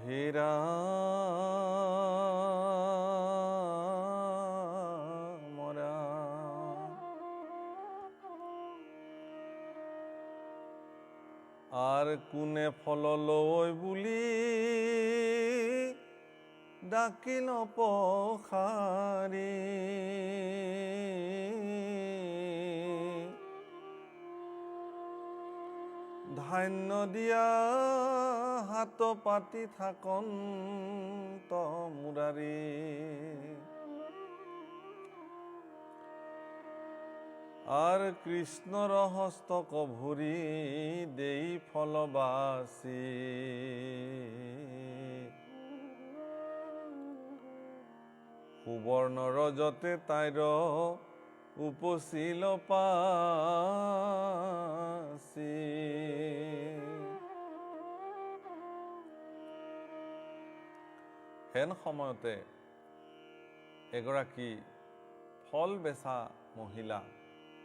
হেৰা মৰা আৰ কোনে ফললৈ বুলি ডাকিল পখাৰি ধান্য দিয়া হাত পাতি থাকন মুৰাৰী আৰ কৃষ্ণৰ হস্তক ভৰি দেই ফলবাসী সুবৰ্ণ ৰজতে তাইৰ উপচিল পাছি হেন সময়তে এগৰাকী ফল বেচা মহিলা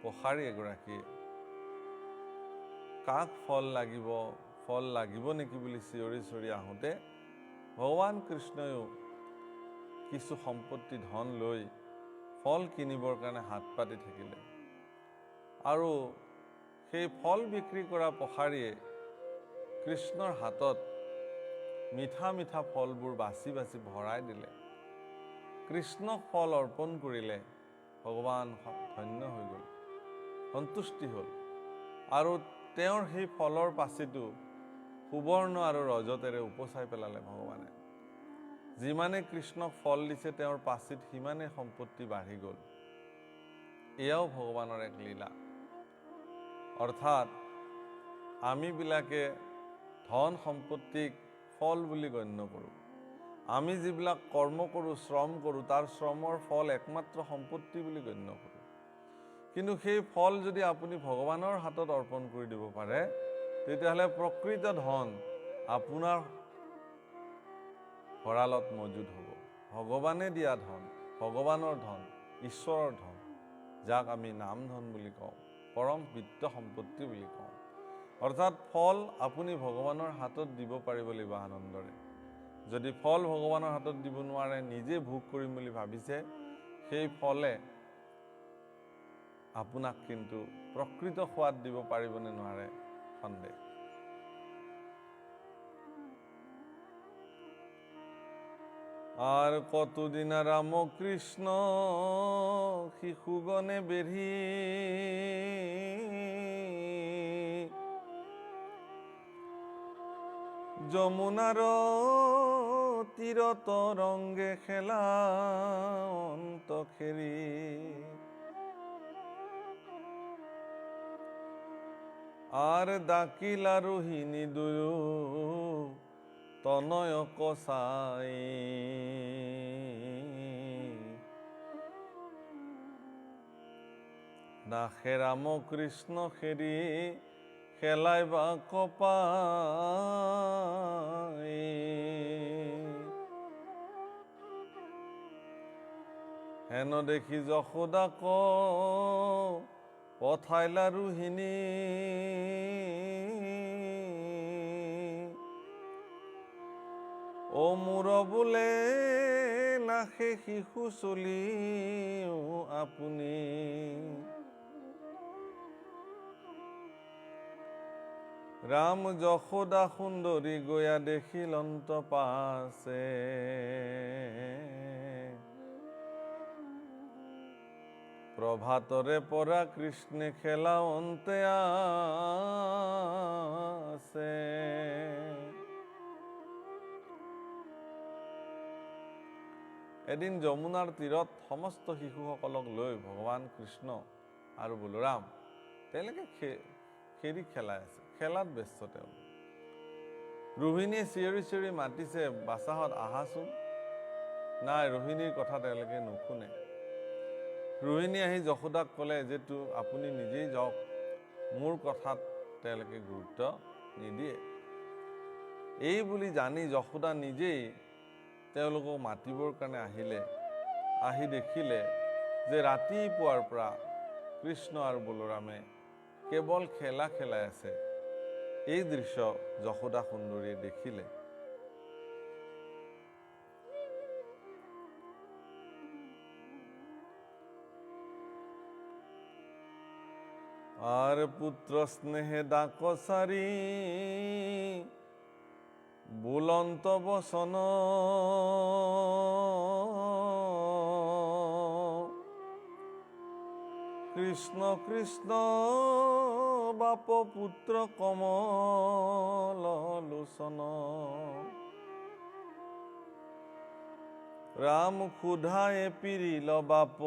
পখাৰী এগৰাকীয়ে কাক ফল লাগিব নেকি বুলি চিঞৰি চিঞৰি আহোঁতে ভগৱান কৃষ্ণয়ো কিছু সম্পত্তি ধন লৈ ফল কিনিবৰ কাৰণে হাত পাতি থাকিলে আৰু সেই ফল বিক্ৰী কৰা পখাৰীয়ে কৃষ্ণৰ হাতত মিঠা মিঠা ফলবোৰ বাছি বাছি ভৰাই দিলে কৃষ্ণক ফল অৰ্পণ কৰিলে ভগৱান ধন্য হৈ গ'ল সন্তুষ্টি হ'ল আৰু তেওঁৰ সেই ফলৰ পাচিটো সুবৰ্ণ আৰু ৰজতেৰে উপচাই পেলালে ভগৱানে যিমানে কৃষ্ণক ফল দিছে তেওঁৰ পাচিত সিমানে সম্পত্তি বাঢ়ি গ'ল এয়াও ভগৱানৰ এক লীলা অৰ্থাৎ আমিবিলাকে ধন সম্পত্তিক ফল বুলি গণ্য কৰোঁ আমি যিবিলাক কৰ্ম কৰোঁ শ্ৰম কৰোঁ তাৰ শ্ৰমৰ ফল একমাত্ৰ সম্পত্তি বুলি গণ্য কৰোঁ কিন্তু সেই ফল যদি আপুনি ভগৱানৰ হাতত অৰ্পণ কৰি দিব পাৰে তেতিয়াহ'লে প্ৰকৃত ধন আপোনাৰ ভঁৰালত মজুদ হ'ব ভগৱানে দিয়া ধন ভগৱানৰ ধন ঈশ্বৰৰ ধন যাক আমি নাম ধন বুলি কওঁ পৰম বিত্ত সম্পত্তি বুলি কওঁ অৰ্থাৎ ফল আপুনি ভগৱানৰ হাতত দিব পাৰিব লাগিব আনন্দৰে যদি ফল ভগৱানৰ হাতত দিব নোৱাৰে নিজে ভোগ কৰিম বুলি ভাবিছে সেই ফলে আপোনাক কিন্তু প্ৰকৃত সোৱাদ দিব পাৰিবনে নোৱাৰে সন্দেহ আর কতদিন রাম কৃষ্ণ শিশুগণে বেঢ়ি যমুনার তীরত রঙ্গে খেলা অন্ত খেরি আর দাকিলা রোহিণী দুয়ো তনয় কসাই দাসে রাম কৃষ্ণ খেৰি খেলাই বা কপাই হেন দেখি যশোদাক পঠাইলা ৰোহিণী ও মোৰ বোলে নাখে শিশু চলি আপুনি ৰাম যশোদা সুন্দৰী গয়া দেখিল অন্ত পাছে প্ৰভাতৰে পৰা কৃষ্ণে খেলা অন্তে আছে এদিন যমুনাৰ তীৰত সমস্ত শিশুসকলক লৈ ভগৱান কৃষ্ণ আৰু বলৰাম তেওঁলোকে খেৰি খেলাই আছে খেলাত ব্যস্ত তেওঁলোক ৰোহিণীয়ে চিঞৰি চিঞৰি মাতিছে বাচাহঁত আহাচোন নাই ৰোহিণীৰ কথা তেওঁলোকে নুশুনে ৰোহিণী আহি যশোদাক ক'লে যে আপুনি নিজেই যাওক মোৰ কথাত তেওঁলোকে গুৰুত্ব নিদিয়ে এই বুলি জানি যশোদা নিজেই তেওঁলোকক মাতিবৰ কাৰণে আহিলে আহি দেখিলে যে ৰাতিপুৱাৰ পৰা কৃষ্ণ আৰু বলৰামে কেৱল খেলা খেলাই আছে এই দৃশ্য যশোদা সুন্দৰীয়ে দেখিলে আর পুত্র স্নেহে ডাকসারি বুলন্ত বসন কৃষ্ণ কৃষ্ণ বাপ পুত্র কমল লোচন রাম ক্ষুধায়ে পিৰিল বাপ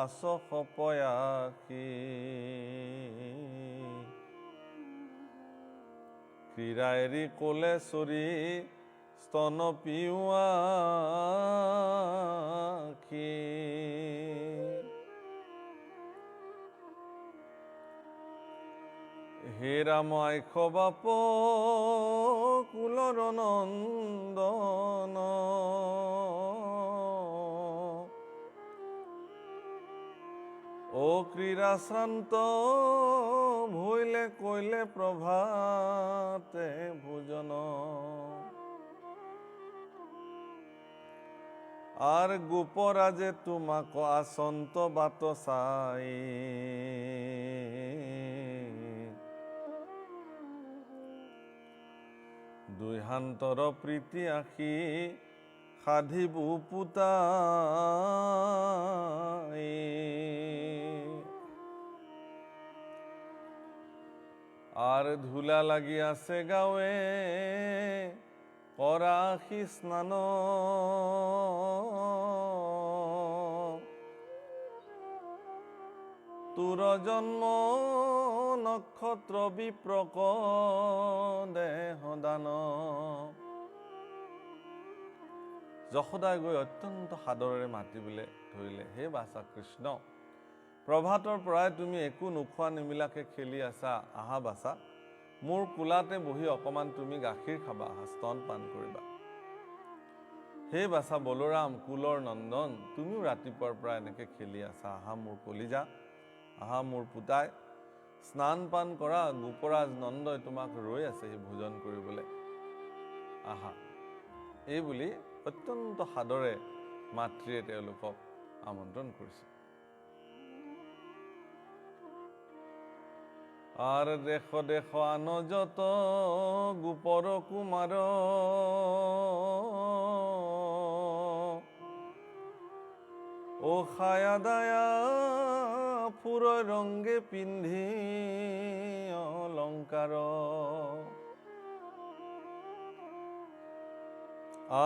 আচখ পয়াসী ক্ৰীড়ায়েৰি কলে চৰি স্তন পিউৱাখি হে ৰাম আইখ বাপ কুলৰ নন্দন ও ক্ৰীড়া শ্ৰান্ত ভইলে কইলে প্ৰভাতে ভোজন আৰ গোপৰাজে তোমাক আসন্ত বাত চাই দুই হান্তৰ প্ৰীতি আখি সাধিবু পুতাই আৰ ধুলা লাগি আছে গাঁৱে কৰাখি স্নান তোৰ জন্ম নক্ষত্ৰ বিপ্ৰক দেহ দান যশোদাই গৈ অত্যন্ত সাদৰেৰে মাতিবলৈ ধৰিলে, হে বাছা কৃষ্ণ, প্ৰভাতৰ পৰাই তুমি একো নোখোৱা নিমিলাকে খেলি আছা, আহা বাছা মোৰ কোলাতে বহি অকমান তুমি গাখীৰ খাবা, আহা স্তন পান কৰিবা। হে বাছা বলোৰাম কুলৰ নন্দন, তুমিও ৰাতিপুৱাৰ পৰা এনেকে খেলি আছা, আহা মোৰ কলিজা, আহা মোৰ পুতাই, স্নান পান কৰা, গোপৰাজ নন্দই তোমাক ৰৈ আছে সেই ভোজন কৰিবলৈ, আহা। এই বুলি অত্যন্ত সাদৰে মাতৃয়ে তেওঁলোকক আমন্ত্ৰণ কৰিছে। আর দেখ দেখ আনজত গোপর কুমার ও খায়া দায়া ফুরয় রঙ্গে পিন্ধি অলঙ্কার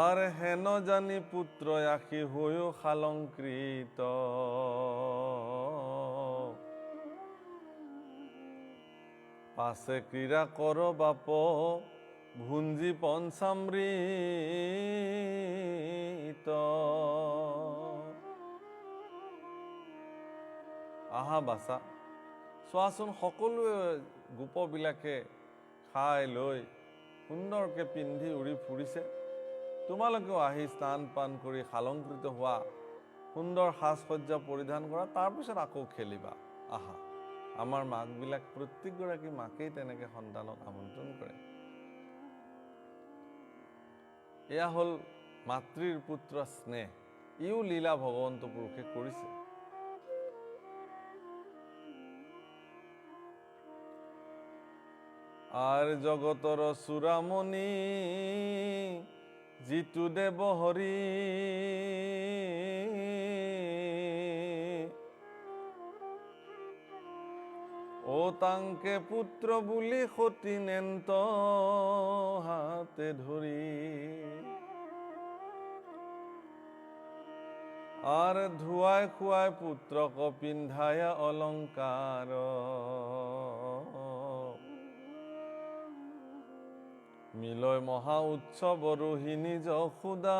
আর হেন জানি পুত্র আখি হয়েও খালঙ্কৃত পাশে ক্রীড়া কর বাপ ভুঞ্জি পঞ্চামৃত আহা বাছা চোৱাচোন সকলোৱে গোপবিলাকে খাই লৈ সুন্দৰকে পিন্ধি উৰি ফুৰিছে, তোমালোকেও আহি স্নান পান কৰি শালংকৃত হোৱা, সুন্দৰ সাজ সজ্জা পৰিধান কৰা, তাৰপিছত আকৌ খেলিবা, আহা। আমাৰ মাকবিলাক প্ৰত্যেকগৰাকী মাকেই তেনেকে সন্তানক আমন্ত্ৰণ কৰে। এয়া হ'ল মাতৃৰ পুত্ৰ স্নেহ, ইও লীলা ভগৱন্ত পুৰুষে কৰিছে। আৰ জগতৰ চূড়ামণি যিটো দেৱ হৰি ও তাংকে পুত্ৰ বুলি সতী নেন্ত হাতে ধৰি আৰ ধুৱাই খুৱাই পুত্ৰক পিন্ধায় অলংকাৰ মিলয় মহা উৎসৱ ৰোহিণী যশোদাৰ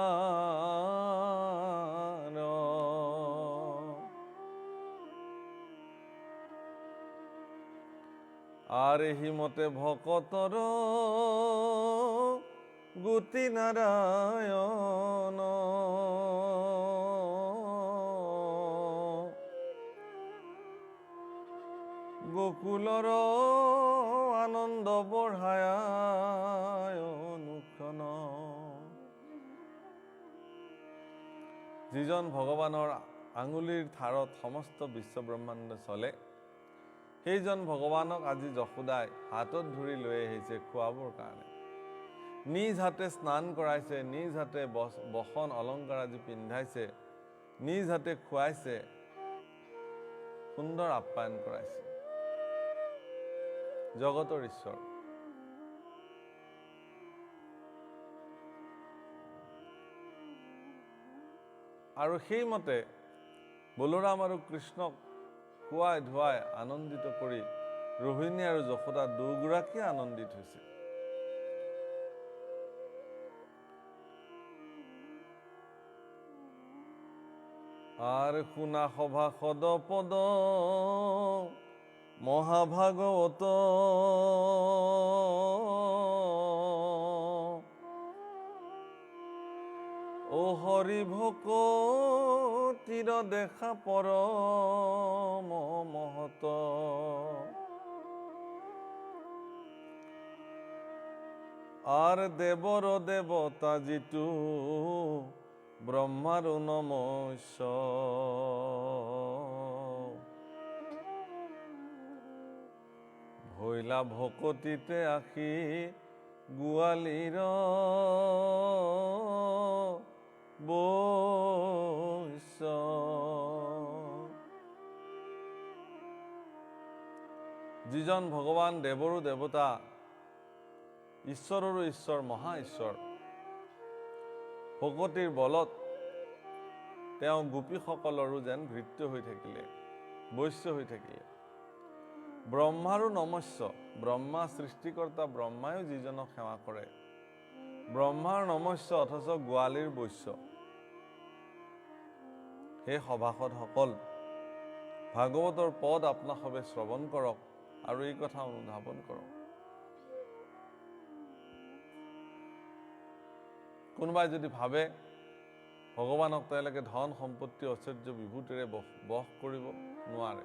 আৰ হিমতে ভকতৰ গতি নাৰায়ণ গোকুলৰ আনন্দ বঢ়ায় অনুক্ষণ। যিজন ভগৱানৰ আঙুলিৰ ধাৰত সমস্ত বিশ্ব ব্ৰহ্মাণ্ড চলে, সেইজন ভগৱানক আজি যশোদাই হাতত ধৰি লৈ আহিছে খোৱাবৰ কাৰণে। নিজ হাতে স্নান কৰাইছে, নিজ হাতে বসন অলংকাৰ আজি পিন্ধাইছে, নিজ হাতে খুৱাইছে, সুন্দৰ আপ্যায়ন কৰাইছে। জগতৰ ঈশ্বৰ। আৰু সেইমতে বলোৰাম আৰু কৃষ্ণক খুৱাই ধুৱাই আনন্দিত কৰি ৰোহিণী আৰু যশোদা দুয়োগৰাকীয়ে আনন্দিত হৈছে। আৰ শুনা সভাসদ পদ মহাভাগৱত ও হৰি ভকতিৰ দেখা পৰম মহত আৰ দেৱৰ দেৱতা যিটো ব্ৰহ্মাৰো নমস্য ভৈলা ভকতিতে আখি গোৱালীৰ বৈশ্য। যিজন ভগৱান দেৱৰো দেৱতা, ঈশ্বৰৰো ঈশ্বৰ, মহা ঈশ্বৰ, ভকতিৰ বলত তেওঁ গোপীসকলৰো যেন ভৃত্য হৈ থাকিলে, বৈশ্য হৈ থাকিলে। ব্ৰহ্মাৰো নমস্য, ব্ৰহ্মা সৃষ্টিকৰ্তা ব্ৰহ্মায়ো যিজনক সেৱা কৰে, ব্ৰহ্মাৰ নমস্য অথচ গোৱালীৰ বৈশ্য। সেই সভাসদসকল, ভাগৱতৰ পদ আপোনাসৱে শ্ৰৱণ কৰক আৰু এই কথা অনুধাৱন কৰক। কোনোবাই যদি ভাবে ভগৱানক তেওঁলোকে ধন সম্পত্তি ঐশ্বৰ্য বিভূতিৰে বশ কৰিব নোৱাৰে,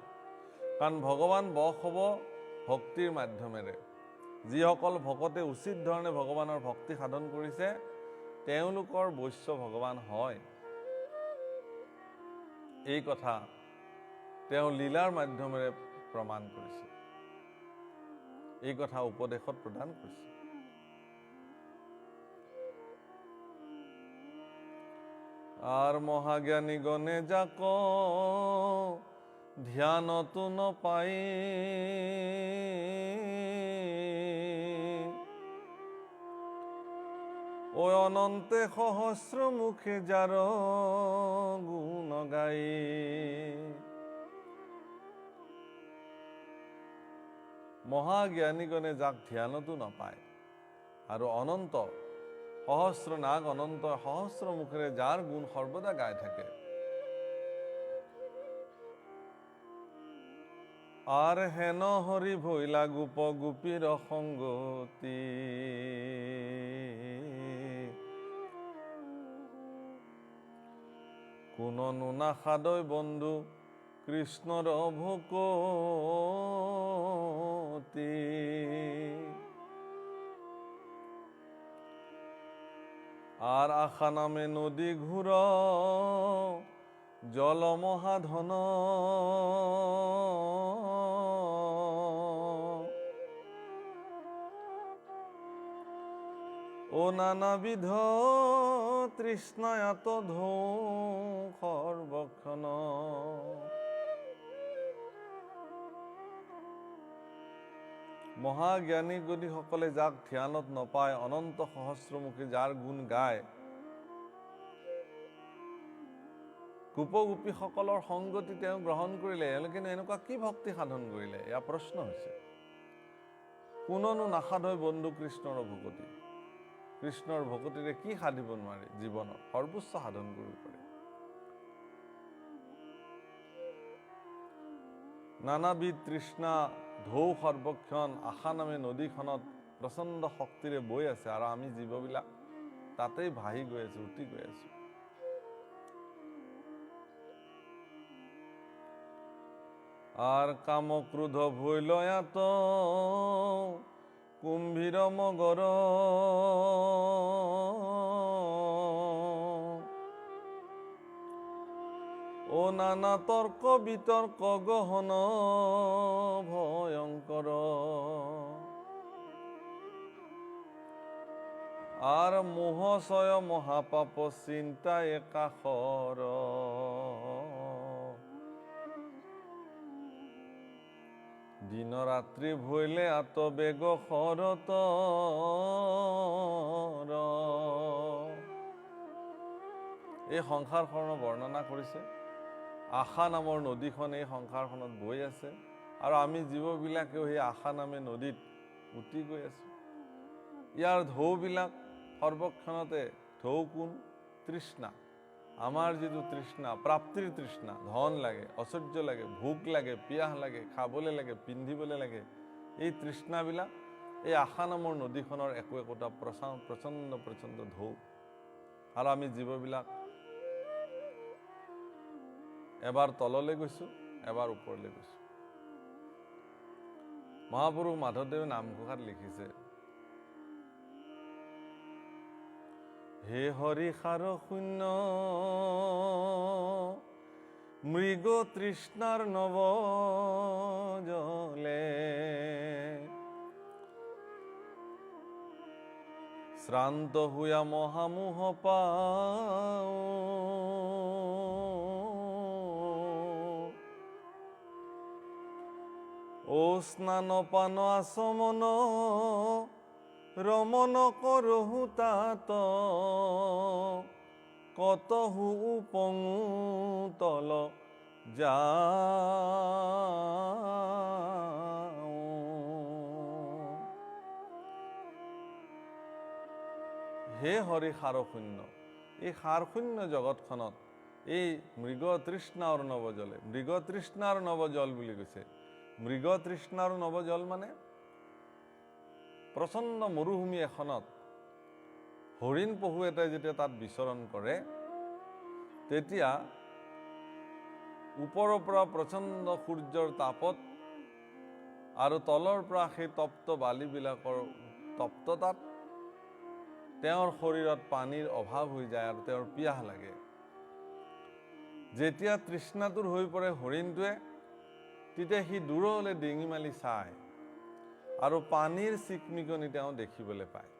কাৰণ ভগৱান বশ হ'ব ভক্তিৰ মাধ্যমেৰে। যিসকল ভকতে উচিত ধৰণে ভগৱানৰ ভক্তি সাধন কৰিছে তেওঁলোকৰ বৈশ্য ভগৱান হয়। এই কথা তেওঁ লীলাৰ মাধ্যমেৰে প্ৰমাণ কৰিছে, এই কথা উপদেশত প্ৰদান কৰিছে। আৰ মহাজ্ঞানী গণে যাক ধ্যানতো নপাই ও অনন্তে সহস্ৰ মুখে যাৰ গুণ গাই। মহাজ্ঞানীগণে যাক ধ্যানতো নাপায় আৰু অনন্ত সহস্ৰ নাগ অনন্ত সহস্ৰ মুখেৰে যাৰ গুণ সৰ্বদা গাই থাকে, আৰ হেন হৰি ভৈলা গোপ গোপীৰ সংগতি কোননো নাসাদয় বন্ধু কৃষ্ণৰ ভকতি। আৰ আশা নামে নদী ঘূৰ জল মহাধন ও নানাবিধ তৃষ্ণায়াত ধৌ সৰ্বক্ষণ। মহাজ্ঞানী গণীসকলে যাক ধ্যানত নপায়, অনন্ত সহস্ৰমুখী যাৰ গুণ গায়, গোপগোপীসকলৰ সংগতি তেওঁ গ্ৰহণ কৰিলে। এওঁলোকেনো এনেকুৱা কি ভক্তি সাধন কৰিলে? এয়া প্ৰশ্ন হৈছে। কোননো নাসাধয় বন্ধু কৃষ্ণৰ ভকতি। কৃষ্ণৰ ভকতিৰে কি সাধিব নোৱাৰে? জীৱনত সৰ্বোচ্চ সাধন কৰিব পাৰে। নানাবিধ তৃষ্ণা ঢৌ সৰ্বক্ষণ, আশা নামে নদীখনত প্ৰচণ্ড শক্তিৰে বৈ আছে আৰু আমি জীৱবিলাক তাতেই ভাহি গৈ আছো, উটি গৈ আছো। আৰ কাম ক্ৰোধ ভৈলয়াত কুম্ভীৰ মগৰ ও নানা তৰ্ক বিতৰ্ক গহন ভয়ঙ্কৰ আৰ মোহশয় মহাপাপ চিন্তা একাশৰ দিন ৰাত্ৰি ভৈলে আতবেগ শৰতৰ এই সংসাৰখনৰ বৰ্ণনা কৰিছে। আশা নামৰ নদীখন এই সংসাৰখনত বৈ আছে আৰু আমি জীৱবিলাকেও সেই আশা নামে নদীত উটি গৈ আছো। ইয়াৰ ঢৌবিলাক সৰ্বক্ষণতে ঢৌ কোন? তৃষ্ণা। আমাৰ যিটো তৃষ্ণা, প্ৰাপ্তিৰ তৃষ্ণা, ধন লাগে, ঐশ্বৰ্য লাগে, ভোক লাগে, পিয়াহ লাগে, খাবলৈ লাগে, পিন্ধিবলৈ লাগে, এই তৃষ্ণাবিলাক এই আশা নামৰ নদীখনৰ একোটা প্ৰচণ্ড প্ৰচণ্ড ঢৌ। আৰু আমি জীৱবিলাক এবাৰ তললৈ গৈছোঁ, এবাৰ ওপৰলৈ গৈছোঁ। মহাপুৰুষ মাধৱদেৱে নামঘোষাত লিখিছে, হে হৰি সাৰ শূন্য মৃগ তৃষ্ণাৰ নৱ জলে শ্ৰান্ত হুয়া মহামোহ পাও ও স্নান পান আচমন ৰমন কৰহু তাত কতহু উপঙু তল যাও। হে হৰি সাৰশূন্য, এই সাৰশূন্য জগতখনত এই মৃগ তৃষ্ণাৰ নৱজলে, মৃগ তৃষ্ণাৰ নৱজল বুলি কৈছে। মৃগ তৃষ্ণাৰ নৱজল মানে প্ৰচণ্ড মৰুভূমি এখনত হৰিণ পহু এটাই যেতিয়া তাত বিচৰণ কৰে, তেতিয়া ওপৰৰ পৰা প্ৰচণ্ড সূৰ্যৰ তাপত আৰু তলৰ পৰা সেই তপ্ত বালিবিলাকৰ তপ্ততাত তেওঁৰ শৰীৰত পানীৰ অভাৱ হৈ যায় আৰু তেওঁৰ পিয়াহ লাগে। যেতিয়া তৃষ্ণাতুৰ হৈ পৰে হৰিণটোৱে, তেতিয়া সি দূৰলৈ ডিঙি মালি চায় আৰু পানীৰ চিকমিকনি তেওঁ দেখিবলৈ পায়।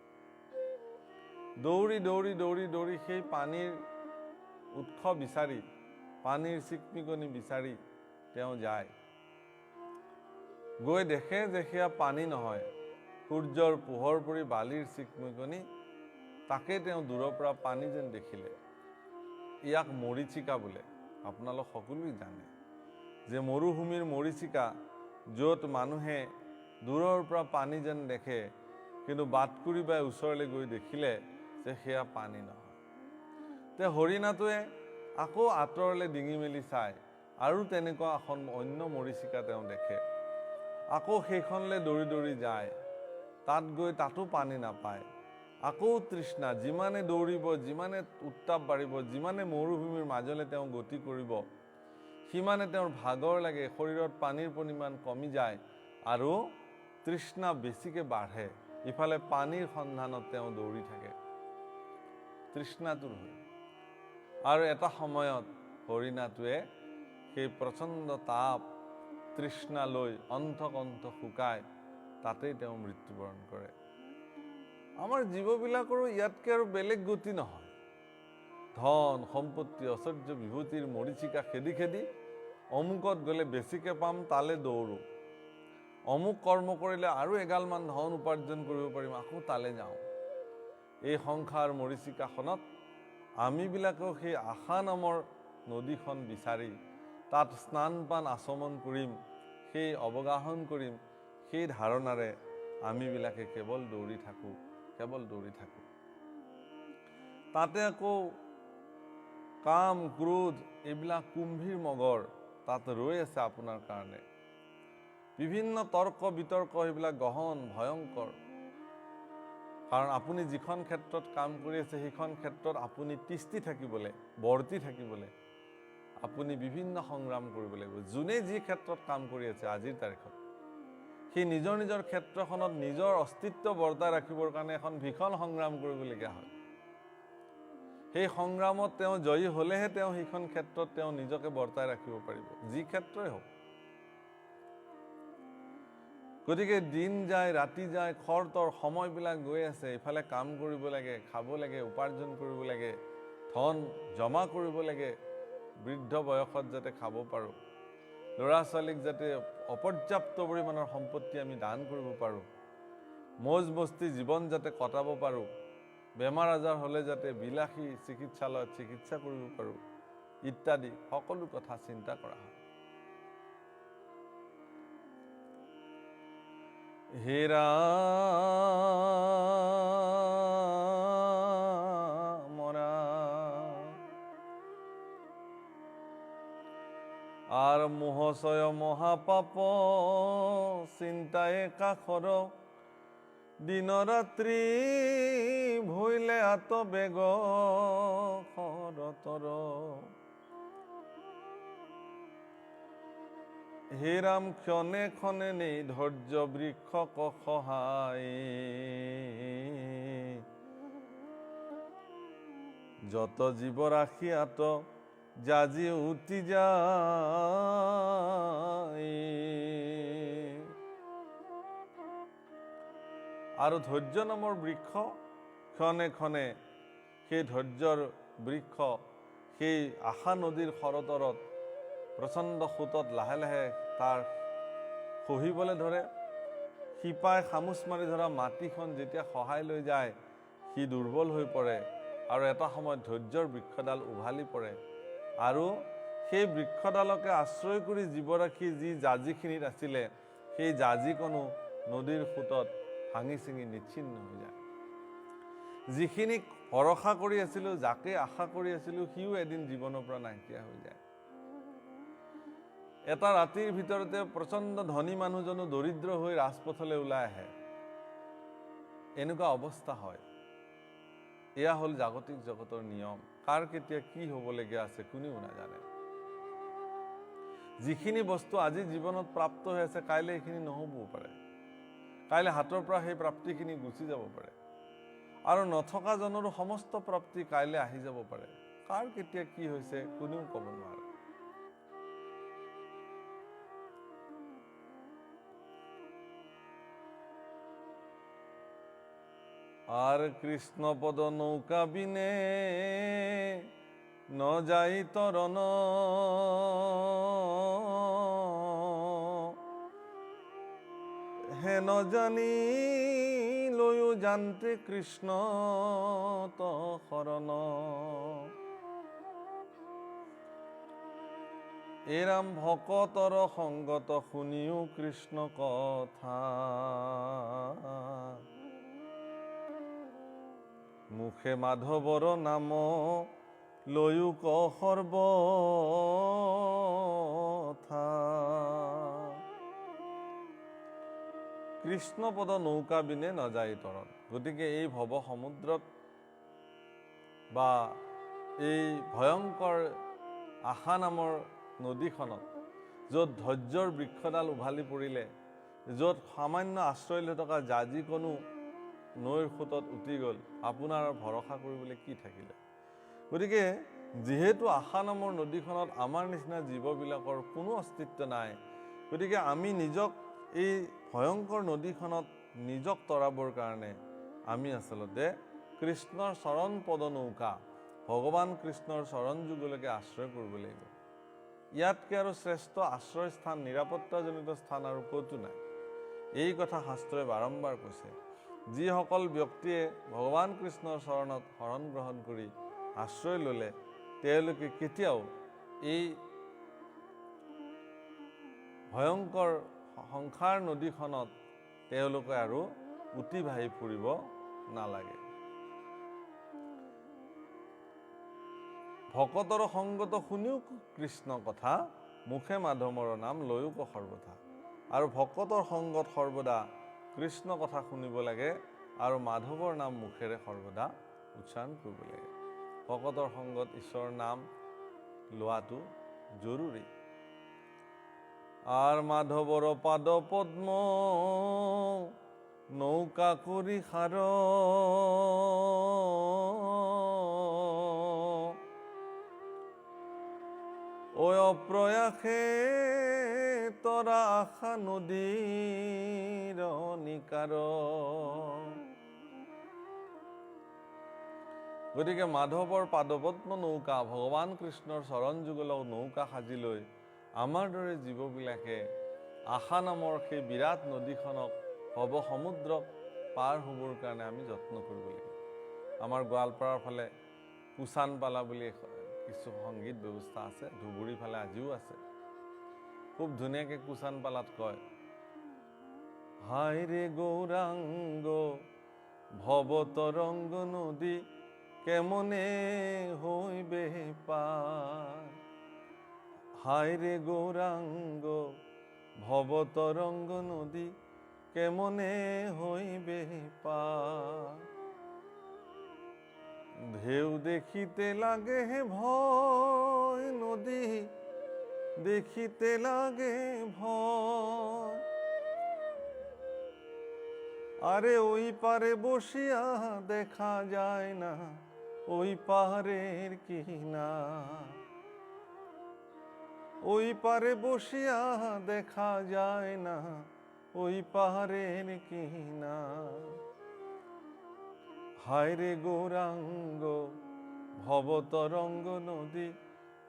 দৌৰি দৌৰি দৌৰি দৌৰি সেই পানীৰ উৎস বিচাৰি, পানীৰ চিকমিকনি বিচাৰি তেওঁ যায়। গৈ দেখে যে সেয়া পানী নহয়, সূৰ্যৰ পোহৰ পৰি বালিৰ চিকমিকনি। তাকে তেওঁ দূৰৰ পৰা পানী যেন দেখিলে। ইয়াক মৰীচিকা বোলে। আপোনালোক সকলোৱে জানে যে মৰুভূমিৰ মৰীচিকা, য'ত মানুহে দূৰৰ পৰা পানী যেন দেখে, কিন্তু বাটকুৰি বাই ওচৰলৈ গৈ দেখিলে যে সেয়া পানী নহয়। তে হৰিণাটোৱে আকৌ আঁতৰলৈ ডিঙি মেলি চায় আৰু তেনেকুৱা এখন অন্য মৰীচিকা তেওঁ দেখে। আকৌ সেইখনলৈ দৌৰি দৌৰি যায়, তাত গৈ তাতো পানী নাপায়। আকৌ তৃষ্ণা, যিমানে দৌৰিব, যিমানে উত্তাপ বাঢ়িব, যিমানে মৰুভূমিৰ মাজলৈ তেওঁ গতি কৰিব, সিমানে তেওঁৰ ভাগৰ লাগে, শৰীৰত পানীৰ পৰিমাণ কমি যায় আৰু তৃষ্ণা বেছিকৈ বাঢ়ে। ইফালে পানীৰ সন্ধানত তেওঁ দৌৰি থাকে, তৃষ্ণাতুৰ হৈ। আৰু এটা সময়ত হৰিণাটোৱে সেই প্ৰচণ্ড তাপ, তৃষ্ণা লৈ অন্তকণ্ঠ শুকাই তাতেই তেওঁ মৃত্যুবৰণ কৰে। আমাৰ জীৱবিলাকৰো ইয়াতকৈ আৰু বেলেগ গতি নহয়। ধন সম্পত্তি ঐশ্বৰ্য বিভূতিৰ মৰীচিকা খেদি খেদি অমুকত গ'লে বেছিকৈ পাম, তালৈ দৌৰোঁ। অমুক কৰ্ম কৰিলে আৰু এগালমান ধন উপাৰ্জন কৰিব পাৰিম, আকৌ তালৈ যাওঁ। এই সংসাৰ মৰীচিকাখনত আমিবিলাকেও সেই আশা নামৰ নদীখন বিচাৰি তাত স্নান পান আচমন কৰিম, সেই অৱগাহন কৰিম, সেই ধাৰণাৰে আমিবিলাকে কেৱল দৌৰি থাকোঁ, কেৱল দৌৰি থাকোঁ। তাতে আকৌ কাম ক্ৰোধ এইবিলাক কুম্ভীৰ মগৰ তাত ৰৈ আছে আপোনাৰ কাৰণে। বিভিন্ন তৰ্ক বিতৰ্ক এইবিলাক গহন ভয়ংকৰ। কাৰণ আপুনি যিখন ক্ষেত্ৰত কাম কৰি আছে, সেইখন ক্ষেত্ৰত আপুনি তিষ্ঠি থাকিবলৈ, বৰ্তি থাকিবলৈ আপুনি বিভিন্ন সংগ্ৰাম কৰিব লাগিব। যোনে যি ক্ষেত্ৰত কাম কৰি আছে আজিৰ তাৰিখত, সেই নিজৰ নিজৰ ক্ষেত্ৰখনত নিজৰ অস্তিত্ব বৰ্তাই ৰাখিবৰ কাৰণে এখন ভীষণ সংগ্ৰাম কৰিবলগীয়া হয়। সেই সংগ্ৰামত তেওঁ জয়ী হ'লেহে তেওঁ সেইখন ক্ষেত্ৰত তেওঁ নিজকে বৰ্তাই ৰাখিব পাৰিব, যি ক্ষেত্ৰই হওক। গতিকে দিন যায়, ৰাতি যায়, খৰতৰ সময়বিলাক গৈ আছে, ইফালে কাম কৰিব লাগে, খাব লাগে, উপাৰ্জন কৰিব লাগে, ধন জমা কৰিব লাগে, বৃদ্ধ বয়সত যাতে খাব পাৰোঁ, ল'ৰা ছোৱালীক যাতে অপৰ্যাপ্ত পৰিমাণৰ সম্পত্তি আমি দান কৰিব পাৰোঁ, মৌজ মস্তি জীৱন যাতে কটাব পাৰোঁ, বেমাৰ আজাৰ হ'লে যাতে বিলাসী চিকিৎসালয়ত চিকিৎসা কৰিব পাৰোঁ, ইত্যাদি সকলো কথা চিন্তা কৰা হয়। হে ৰাম ৰাম। আর মোহশয় মহাপাপ চিন্তায়ে কাখর, দিন রাত্রি ভইলে আত বেগ খরতর। হে রাম ক্ষণে ক্ষণে নেই ধৈর্য বৃক্ষ কহাই, যত জীব রাখি আত জাজি উঠি যায়। আৰু ধৈৰ্য নামৰ বৃক্ষ ক্ষণে ক্ষণে সেই ধৈৰ্যৰ বৃক্ষ সেই আশা নদীৰ খৰতৰত প্ৰচণ্ড সোঁতত লাহে লাহে তাৰ খহিবলৈ ধৰে। শিপাই খামুচ মাৰি ধৰা মাটিখন যেতিয়া সহায় লৈ যায়, সি দুৰ্বল হৈ পৰে আৰু এটা সময়ত ধৈৰ্যৰ বৃক্ষডাল উভালি পৰে। আৰু সেই বৃক্ষডালকে আশ্ৰয় কৰি জীৱৰাশি যি জাজিখিনিত আছিলে, সেই জাজিকণো নদীৰ সোঁতত ভাঙি চিঙি নিচ্ছিন্ন হৈ যায়। যিখিনিক ভৰসা কৰি আছিলোঁ, যাকে আশা কৰি আছিলোঁ, সিও এদিন জীৱনৰ পৰা নাইকিয়া হৈ যায়। এটা ৰাতিৰ ভিতৰতে প্ৰচণ্ড ধনী মানুহজনো দৰিদ্ৰ হৈ ৰাজপথলৈ ওলাই আহে, এনেকুৱা অৱস্থা হয়। এয়া হ'ল জাগতিক জগতৰ নিয়ম। কাৰ কেতিয়া কি হ'বলগীয়া আছে কোনেও নাজানে। যিখিনি বস্তু আজি জীৱনত প্ৰাপ্ত হৈ আছে, কাইলৈ এইখিনি নহ'বও পাৰে, কাইলৈ হাতৰ পৰা সেই প্ৰাপ্তিখিনি গুচি যাব পাৰে, আৰু নথকা জনৰো সমস্ত প্ৰাপ্তি কাইলৈ আহি যাব পাৰে। কাৰ কেতিয়া কি হৈছে কোনেও ক'ব নোৱাৰে। আর কৃষ্ণ পদ নৌকা বিনে ন যাই তরণ, হে ন জানি লয়ো জানতে কৃষ্ণ তো শরণ। এরাম ভকতর সংগত শুনিও কৃষ্ণ কথা, মুখে মাধৱৰ নাম লয়ো ক সৰ্বথা। কৃষ্ণপদ নৌকা বিনে নাযায় তৰণ। গতিকে এই ভৱ সমুদ্ৰত বা এই ভয়ংকৰ আশা নামৰ নদীখনত, য'ত ধৈৰ্যৰ বৃক্ষডাল উভালি পৰিলে, য'ত সামান্য আশ্ৰয় লৈ থকা জাজিকণো নৈৰ সোঁতত উটি গ'ল, আপোনাৰ ভৰসা কৰিবলৈ কি থাকিলে? গতিকে যিহেতু আশা নামৰ নদীখনত আমাৰ নিচিনা জীৱবিলাকৰ কোনো অস্তিত্ব নাই, গতিকে আমি নিজক এই ভয়ংকৰ নদীখনত নিজক তৰাবৰ কাৰণে আমি আচলতে কৃষ্ণৰ চৰণ পদ নৌকা, ভগৱান কৃষ্ণৰ চৰণ যুগলৈকে আশ্ৰয় কৰিব লাগিব। ইয়াতকৈ আৰু শ্ৰেষ্ঠ আশ্ৰয়স্থান, নিৰাপত্তাজনিত স্থান আৰু ক'তো নাই। এই কথা শাস্ত্ৰই বাৰম্বাৰ কৈছে। যিসকল ব্যক্তিয়ে ভগৱান কৃষ্ণৰ চৰণত শৰণ গ্ৰহণ কৰি আশ্ৰয় ল'লে, তেওঁলোকে কেতিয়াও এই ভয়ংকৰ সংসাৰ নদীখনত তেওঁলোকে আৰু উটি ভাহি ফুৰিব নালাগে। ভকতৰ সংগত শুনিও কৃষ্ণ কথা, মুখে মাধৱৰ নাম লৈও ক সৰ্বথা। আৰু ভকতৰ সংগত সৰ্বদা কৃষ্ণ কথা শুনিব লাগে আৰু মাধৱৰ নাম মুখেৰে সৰ্বদা উচ্চাৰণ কৰিব লাগে। ভকতৰ সংগত ঈশ্বৰৰ নাম লোৱাটো জৰুৰী। আৰ মাধৱৰ পাদ পদ্ম নৌকা কৰি সাৰ, ঐ অপ্ৰয়াসে তৰা আশা নদীৰ নিকাৰ। গতিকে মাধৱৰ পাদপদ্ম নৌকা, ভগৱান কৃষ্ণৰ চৰণ যুগলক নৌকা সাজি লৈ আমাৰ দৰে জীৱবিলাকে আশা নামৰ সেই বিৰাট নদীখনক, ভৱ সমুদ্ৰক পাৰ হ'বৰ কাৰণে আমি যত্ন কৰিব লাগিব। আমাৰ গোৱালপাৰাৰ ফালে কুচানপালা বুলি কিছু সংগীত ব্যৱস্থা আছে, ধুবুৰী ফালে আজিও আছে। খুব ধুনীয়াকৈ কুচানপালাত কয়, হায় ৰে গৌৰাংগ ভৱ তৰংগ নদী কেমনে হইবে পার। হায় রে গৌরাঙ্গ ভব তরঙ্গ নদী কেমনে হইবে পার। ঢেউ দেখিতে লাগে ভয়, নদী দেখিতে লাগে ভয়। আরে ওই পারে বসিয়া দেখা যায় না ওই পাহাড়ের কিনার। ওই পারে বসিয়া দেখা যায় না ওই পাহাড়ের কিনার। হায় রে গৌরাঙ্গ ভব তরঙ্গ নদী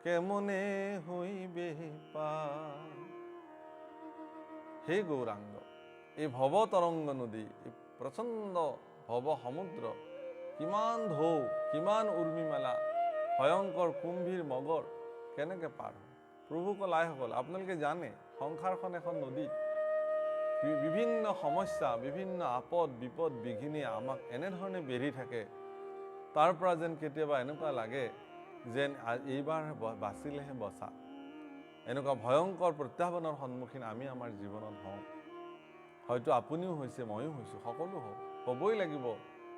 কেমনে হইবে পার। হে গৌরাঙ্গ, এই ভৱ তৰংগ নদী, এই প্ৰচণ্ড ভৱ সমুদ্ৰ, কিমান ঢৌ, কিমান উৰ্মিমালা, ভয়ংকৰ কুম্ভীৰ মগৰ কেনেকৈ পাৰ হয়। প্ৰভু কলাইসকল, আপোনালোকে জানে সংসাৰখন এখন নদী। বিভিন্ন সমস্যা, বিভিন্ন আপদ বিপদ বিঘিনি আমাক এনেধৰণে বেঢ়ি থাকে, তাৰ পৰা যেন কেতিয়াবা এনেকুৱা লাগে যেন এইবাৰ বাচিলেহে বচা। এনেকুৱা ভয়ংকৰ প্ৰত্যাহ্বানৰ সন্মুখীন আমি আমাৰ জীৱনত হওঁ। হয়তো আপুনিও হৈছে, ময়ো হৈছোঁ, সকলো হ'বই লাগিব,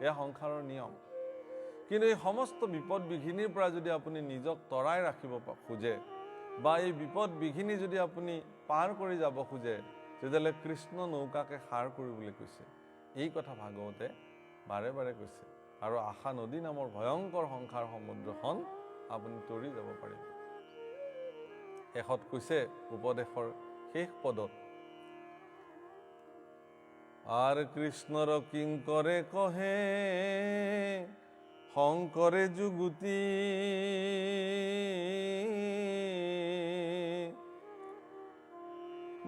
এয়া সংসাৰৰ নিয়ম। কিন্তু এই সমস্ত বিপদ বিঘিনিৰ পৰা যদি আপুনি নিজক তৰাই ৰাখিব খোজে, বা এই বিপদ বিঘিনি যদি আপুনি পাৰ কৰি যাব খোজে, তেতিয়াহ'লে কৃষ্ণ নৌকাকে সাৰ কৰিবলৈ কৈছে। এই কথা ভাগৱতে বাৰে বাৰে কৈছে। আৰু আশা নদী নামৰ ভয়ংকৰ সংসাৰ সমুদ্ৰখন আপুনি তৰি যাব পাৰিব। শেষত কৈছে উপদেশৰ শেষ পদত, আৰ কৃষ্ণৰ কিংকৰে কহে শংকৰে যুগুতি।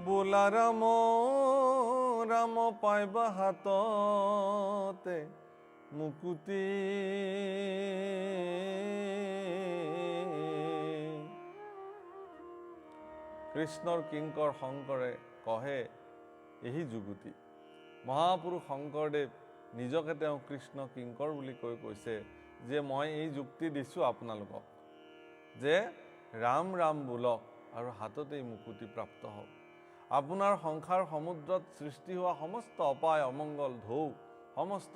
বোলা ৰাম ৰাম পাইবা হাততে মুকুতি। কৃষ্ণৰ কিংকৰ শংকৰে কহে এহি যুগুতি। মহাপুৰুষ শংকৰদেৱ নিজকে তেওঁ কৃষ্ণ কিংকৰ বুলি কৈছে যে মই এই যুক্তি দিছোঁ আপোনালোকক যে ৰাম ৰাম বোলক আৰু হাততেই মুকুতি প্ৰাপ্ত হওক। আপোনাৰ সংসাৰ সমুদ্ৰত সৃষ্টি হোৱা সমস্ত অপায় অমংগল ঢৌ সমস্ত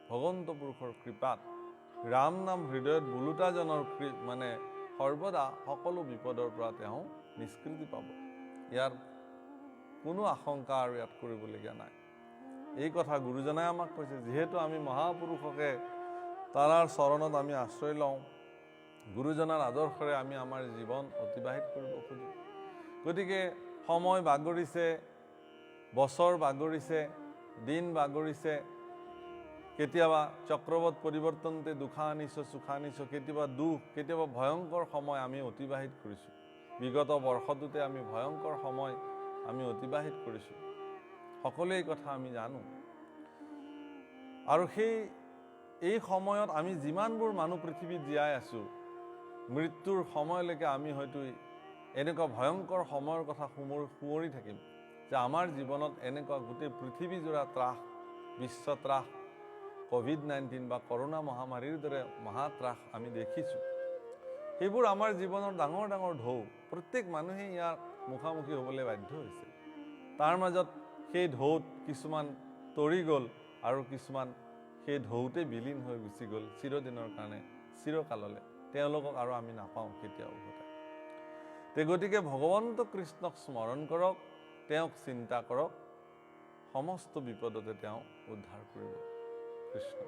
ভগৱন্ত পুৰুষৰ কৃপাত ৰাম নাম হৃদয়ত বোলোতাজনৰ মানে সৰ্বদা সকলো বিপদৰ পৰা তেওঁ নিষ্কৃতি পাব। ইয়াৰ কোনো আশংকা আৰু ইয়াত কৰিবলগীয়া নাই। এই কথা গুৰুজনাই আমাক কৈছে। যিহেতু আমি মহাপুৰুষকে তাৰাৰ চৰণত আমি আশ্ৰয় লওঁ, গুৰুজনাৰ আদৰ্শৰে আমি আমাৰ জীৱন অতিবাহিত কৰিব খোজোঁ। গতিকে সময় বাগৰিছে, বছৰ বাগৰিছে, দিন বাগৰিছে, কেতিয়াবা চক্ৰৱত পৰিৱৰ্তনতে দুখা আনিছ সুখা আনিছ, কেতিয়াবা দুখ, কেতিয়াবা ভয়ংকৰ সময় আমি অতিবাহিত কৰিছোঁ। বিগত বৰ্ষটোতে আমি ভয়ংকৰ সময় আমি অতিবাহিত কৰিছোঁ। সকলোৱে এই কথা আমি জানো। আৰু এই সময়ত আমি যিমানবোৰ মানুহ পৃথিৱীত জীয়াই আছোঁ, মৃত্যুৰ সময়লৈকে আমি হয়তো এনেকুৱা ভয়ংকৰ সময়ৰ কথা সোঁৱৰি থাকিম যে আমাৰ জীৱনত এনেকুৱা গোটেই পৃথিৱীজোৰা ত্ৰাস, বিশ্ব ত্ৰাস, COVID-19 বা কৰোণা মহামাৰীৰ দৰে মহাত্ৰাস আমি দেখিছোঁ। সেইবোৰ আমাৰ জীৱনৰ ডাঙৰ ডাঙৰ ঢৌ। প্ৰত্যেক মানুহে ইয়াৰ মুখামুখি হ'বলৈ বাধ্য হৈছে। তাৰ মাজত সেই ঢৌত কিছুমান তৰি গ'ল আৰু কিছুমান সেই ঢৌতে বিলীন হৈ গুচি গ'ল চিৰদিনৰ কাৰণে, চিৰকাললৈ। তেওঁলোকক আৰু আমি নাপাওঁ কেতিয়াও উভতাই। গতিকে ভগৱন্ত কৃষ্ণক স্মৰণ কৰক, তেওঁক চিন্তা কৰক, সমস্ত বিপদতে তেওঁ উদ্ধাৰ কৰিব। কৃষ্ণ।